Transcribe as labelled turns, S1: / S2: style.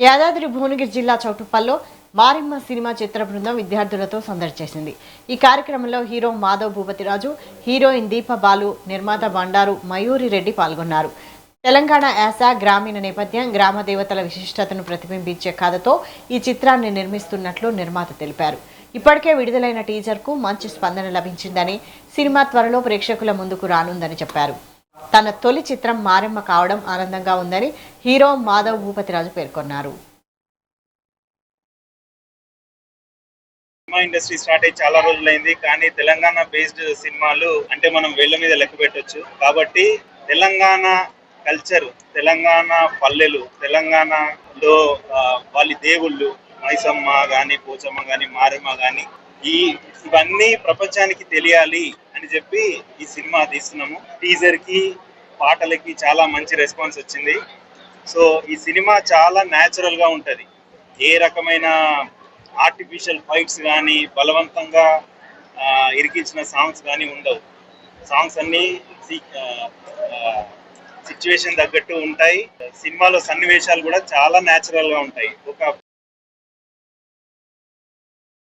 S1: యాదాద్రి భువనగిరి జిల్లా చౌటుప్పల్లో మారెమ్మ సినిమా చిత్ర బృందం విద్యార్థులతో సందడి చేసింది. ఈ కార్యక్రమంలో హీరో మాధవ్ భూపతిరాజు, హీరోయిన్ దీప బాలు, నిర్మాత బండారు మయూరి రెడ్డి పాల్గొన్నారు. తెలంగాణ యాస, గ్రామీణ నేపథ్యం, గ్రామ దేవతల విశిష్టతను ప్రతిబింబించే కథతో ఈ చిత్రాన్ని నిర్మిస్తున్నట్లు నిర్మాత తెలిపారు. ఇప్పటికే విడుదలైన టీజర్కు మంచి స్పందన లభించిందని, సినిమా త్వరలో ప్రేక్షకుల ముందుకు రానుందని చెప్పారు. తన తొలి చిత్రం మారెమ్మ కావడం ఆనందంగా ఉందని హీరో మాధవ్ భూపతిరాజు పేర్కొన్నారు.
S2: సినిమా ఇండస్ట్రీ స్టార్ట్ అయ్యి చాలా రోజులైంది, కానీ తెలంగాణ బేస్డ్ సినిమాలు అంటే మనం వేళ్ళ మీద లెక్క పెట్టొచ్చు. కాబట్టి తెలంగాణ కల్చర్, తెలంగాణ పల్లెలు, తెలంగాణలో వాళ్ళ దేవుళ్ళు మైసమ్మ కానీ, పోచమ్మ కానీ, మారెమ్మ కానీ ఇవన్నీ ప్రపంచానికి తెలియాలి అని చెప్పి ఈ సినిమా తీస్తున్నాము. టీజర్ కి, పాటలకి చాలా మంచి రెస్పాన్స్ వచ్చింది. సో ఈ సినిమా చాలా న్యాచురల్ గా ఉంటది. ఏ రకమైన ఆర్టిఫిషియల్ ఫైట్స్ కానీ, బలవంతంగా ఇరికించిన సాంగ్స్ కానీ ఉండవు. సాంగ్స్ అన్ని సిచ్యువేషన్ తగ్గట్టు ఉంటాయి. సినిమాలో సన్నివేశాలు కూడా చాలా న్యాచురల్ గా ఉంటాయి. ఒక